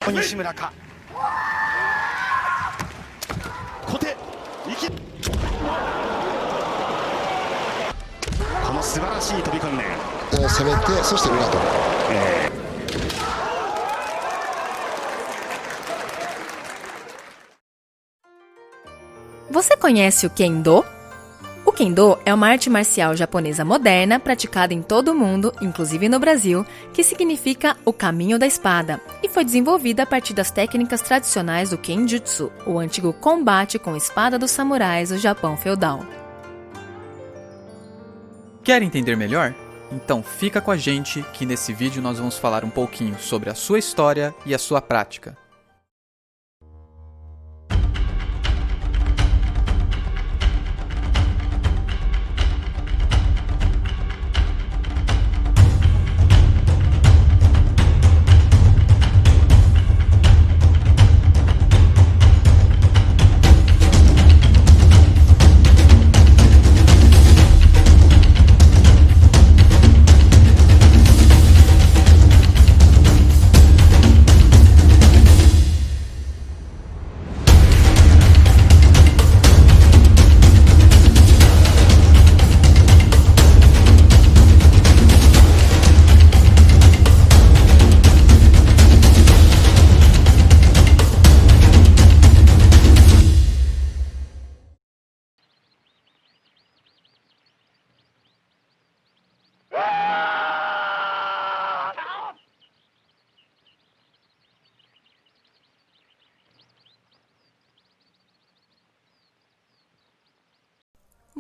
西村か小手この素晴らしい飛び込んで攻めて、そして裏と、Você conhece o Kendo? O Kendo é uma arte marcial japonesa moderna praticada em todo o mundo, inclusive no Brasil, que significa o caminho da espada, e foi desenvolvida a partir das técnicas tradicionais do Kenjutsu, o antigo combate com espada dos samurais do Japão feudal. Quer entender melhor? Então fica com a gente que nesse vídeo nós vamos falar um pouquinho sobre a sua história e a sua prática.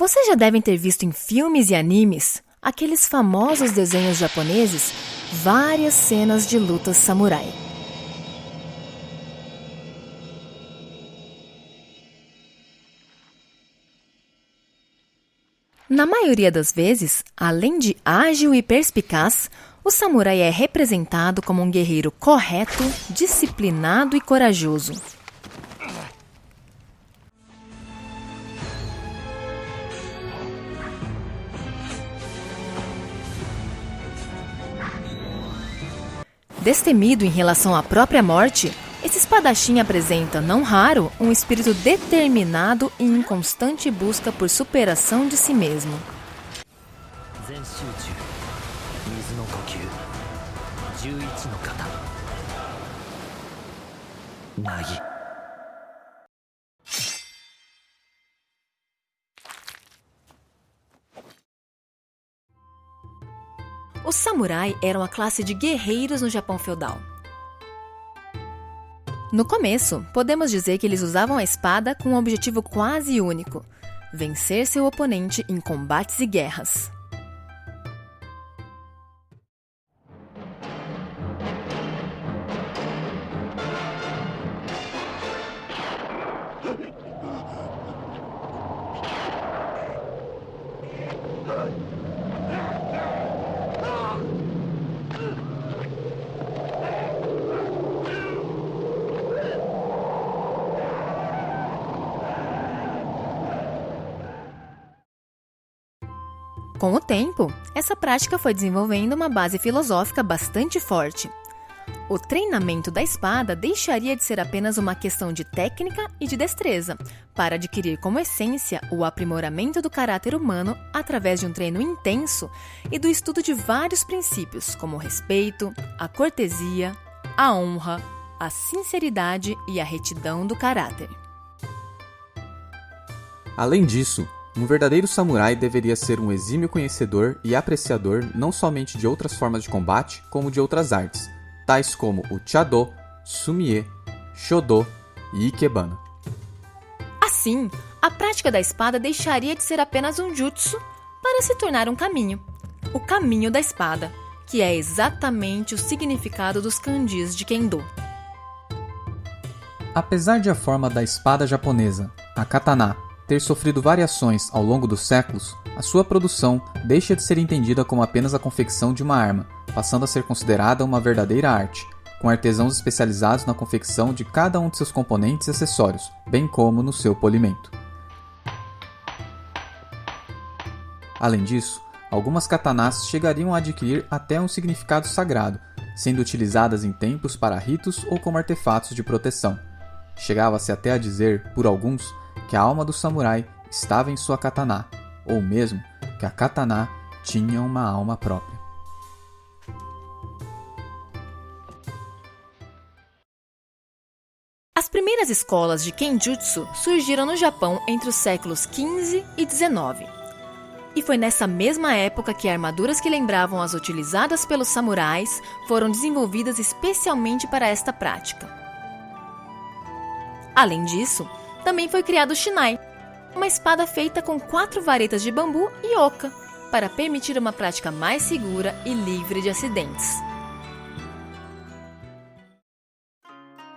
Vocês já devem ter visto em filmes e animes, aqueles famosos desenhos japoneses, várias cenas de lutas samurai. Na maioria das vezes, além de ágil e perspicaz, o samurai é representado como um guerreiro correto, disciplinado e corajoso. Destemido em relação à própria morte, esse espadachim apresenta, não raro, um espírito determinado e em constante busca por superação de si mesmo. Os samurai eram a classe de guerreiros no Japão feudal. No começo, podemos dizer que eles usavam a espada com um objetivo quase único: vencer seu oponente em combates e guerras. Com o tempo, essa prática foi desenvolvendo uma base filosófica bastante forte. O treinamento da espada deixaria de ser apenas uma questão de técnica e de destreza, para adquirir como essência o aprimoramento do caráter humano através de um treino intenso e do estudo de vários princípios, como o respeito, a cortesia, a honra, a sinceridade e a retidão do caráter. Além disso, um verdadeiro samurai deveria ser um exímio conhecedor e apreciador não somente de outras formas de combate, como de outras artes, tais como o Chado, Sumie, Shodo e Ikebana. Assim, a prática da espada deixaria de ser apenas um jutsu para se tornar um caminho, o caminho da espada, que é exatamente o significado dos kanjis de Kendo. Apesar de a forma da espada japonesa, a katana, ter sofrido variações ao longo dos séculos, a sua produção deixa de ser entendida como apenas a confecção de uma arma, passando a ser considerada uma verdadeira arte, com artesãos especializados na confecção de cada um de seus componentes e acessórios, bem como no seu polimento. Além disso, algumas katanas chegariam a adquirir até um significado sagrado, sendo utilizadas em templos para ritos ou como artefatos de proteção. Chegava-se até a dizer, por alguns, que a alma do samurai estava em sua katana, ou mesmo que a katana tinha uma alma própria. As primeiras escolas de Kenjutsu surgiram no Japão entre os séculos XV e XIX. E foi nessa mesma época que armaduras que lembravam as utilizadas pelos samurais foram desenvolvidas especialmente para esta prática. Além disso, também foi criado o Shinai, uma espada feita com 4 varetas de bambu e oca, para permitir uma prática mais segura e livre de acidentes.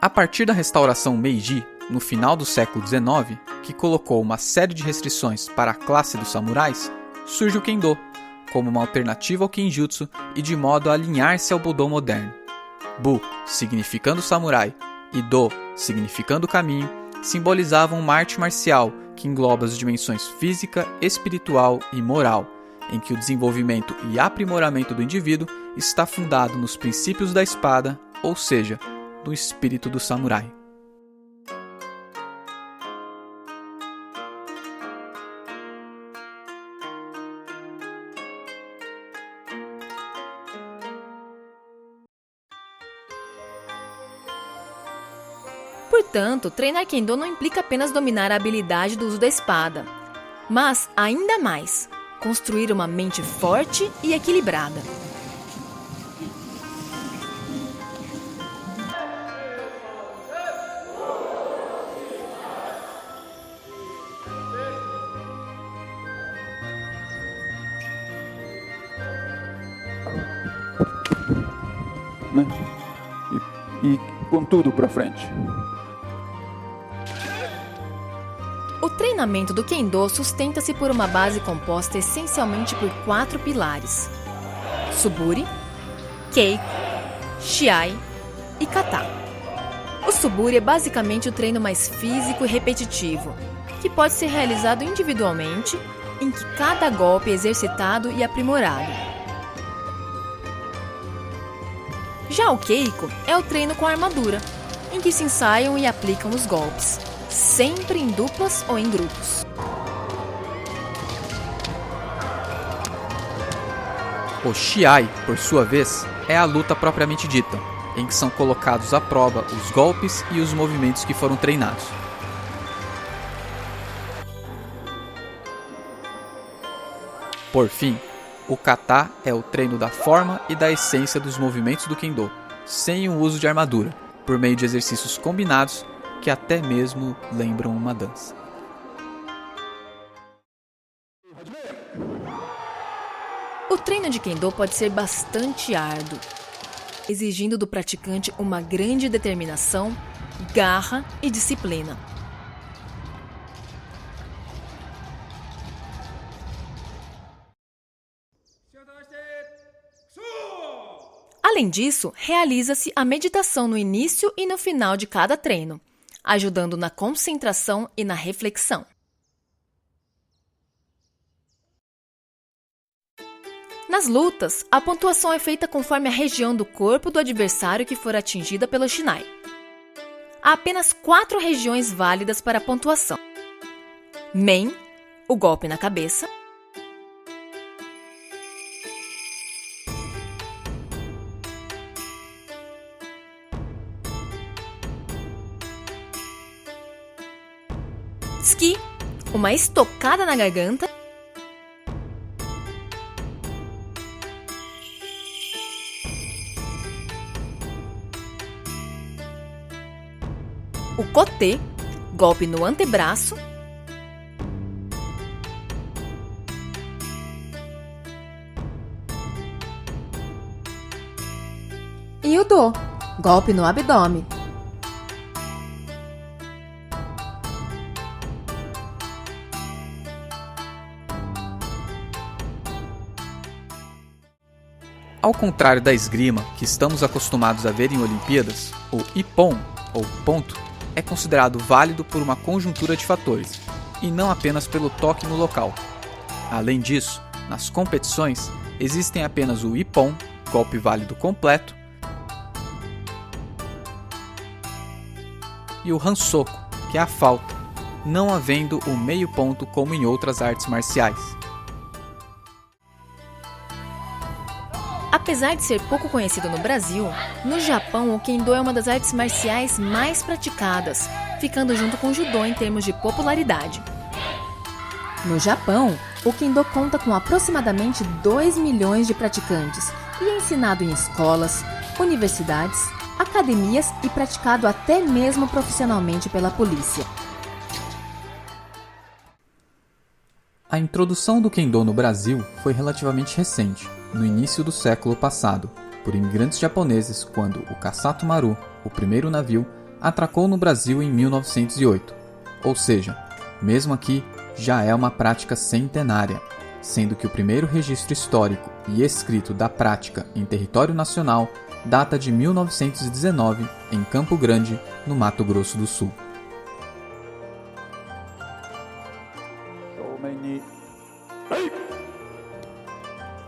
A partir da restauração Meiji, no final do século XIX, que colocou uma série de restrições para a classe dos samurais, surge o Kendo, como uma alternativa ao Kenjutsu e de modo a alinhar-se ao Budô moderno. Bu, significando samurai, e Do, significando caminho, simbolizavam uma arte marcial que engloba as dimensões física, espiritual e moral, em que o desenvolvimento e aprimoramento do indivíduo está fundado nos princípios da espada, ou seja, do espírito do samurai. Portanto, treinar Kendo não implica apenas dominar a habilidade do uso da espada, mas, ainda mais, construir uma mente forte e equilibrada. Né? E com tudo pra frente. O treinamento do Kendo sustenta-se por uma base composta essencialmente por 4 pilares: Suburi, Keiko, Shiai e Kata. O Suburi é basicamente o treino mais físico e repetitivo, que pode ser realizado individualmente, em que cada golpe é exercitado e aprimorado. Já o Keiko é o treino com a armadura, em que se ensaiam e aplicam os golpes, sempre em duplas ou em grupos. O Shiai, por sua vez, é a luta propriamente dita, em que são colocados à prova os golpes e os movimentos que foram treinados. Por fim, o Kata é o treino da forma e da essência dos movimentos do Kendo, sem o uso de armadura, por meio de exercícios combinados que até mesmo lembram uma dança. O treino de Kendo pode ser bastante árduo, exigindo do praticante uma grande determinação, garra e disciplina. Além disso, realiza-se a meditação no início e no final de cada treino, ajudando na concentração e na reflexão. Nas lutas, a pontuação é feita conforme a região do corpo do adversário que for atingida pelo Shinai. Há apenas 4 regiões válidas para a pontuação: Men, o golpe na cabeça; Tsuki, uma estocada na garganta; o Kote, golpe no antebraço; e o Do, golpe no abdômen. Ao contrário da esgrima, que estamos acostumados a ver em Olimpíadas, o Ippon, ou ponto, é considerado válido por uma conjuntura de fatores, e não apenas pelo toque no local. Além disso, nas competições, existem apenas o Ippon, golpe válido completo, e o hansoku, que é a falta, não havendo o meio ponto como em outras artes marciais. Apesar de ser pouco conhecido no Brasil, no Japão o Kendo é uma das artes marciais mais praticadas, ficando junto com o judô em termos de popularidade. No Japão, o Kendo conta com aproximadamente 2 milhões de praticantes e é ensinado em escolas, universidades, academias e praticado até mesmo profissionalmente pela polícia. A introdução do Kendo no Brasil foi relativamente recente, no início do século passado, por imigrantes japoneses quando o Kasato Maru, o primeiro navio, atracou no Brasil em 1908. Ou seja, mesmo aqui, já é uma prática centenária, sendo que o primeiro registro histórico e escrito da prática em território nacional data de 1919, em Campo Grande, no Mato Grosso do Sul.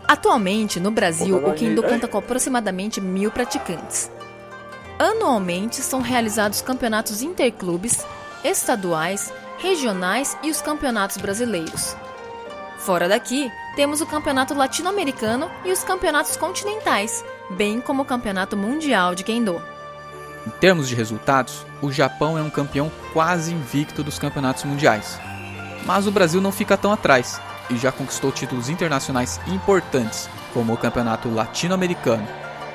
Atualmente, no Brasil, o Kendo conta com aproximadamente 1.000 praticantes. Anualmente, são realizados campeonatos interclubes, estaduais, regionais e os campeonatos brasileiros. Fora daqui, temos o campeonato latino-americano e os campeonatos continentais, bem como o campeonato mundial de Kendo. Em termos de resultados, o Japão é um campeão quase invicto dos campeonatos mundiais. Mas o Brasil não fica tão atrás e já conquistou títulos internacionais importantes, como o campeonato latino-americano,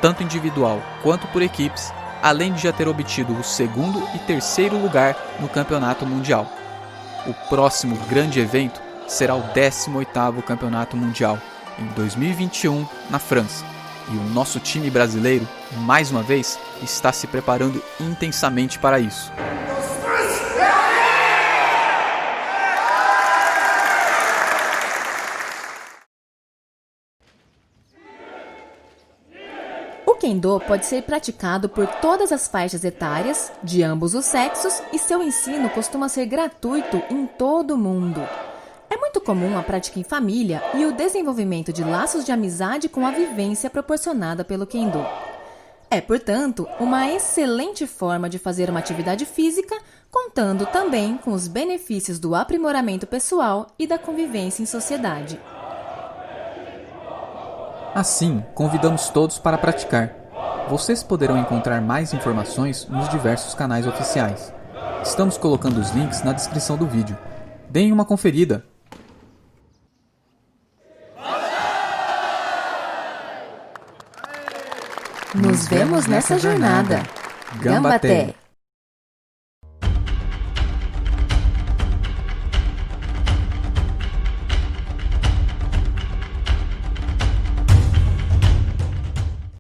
tanto individual quanto por equipes, além de já ter obtido o 2º e 3º lugar no campeonato mundial. O próximo grande evento será o 18º Campeonato Mundial, em 2021, na França. E o nosso time brasileiro, mais uma vez, está se preparando intensamente para isso. O Kendo pode ser praticado por todas as faixas etárias, de ambos os sexos, e seu ensino costuma ser gratuito em todo o mundo. É muito comum a prática em família e o desenvolvimento de laços de amizade com a vivência proporcionada pelo Kendo. É, portanto, uma excelente forma de fazer uma atividade física, contando também com os benefícios do aprimoramento pessoal e da convivência em sociedade. Assim, convidamos todos para praticar. Vocês poderão encontrar mais informações nos diversos canais oficiais. Estamos colocando os links na descrição do vídeo. Deem uma conferida! Nos vemos nessa jornada. Gambaté!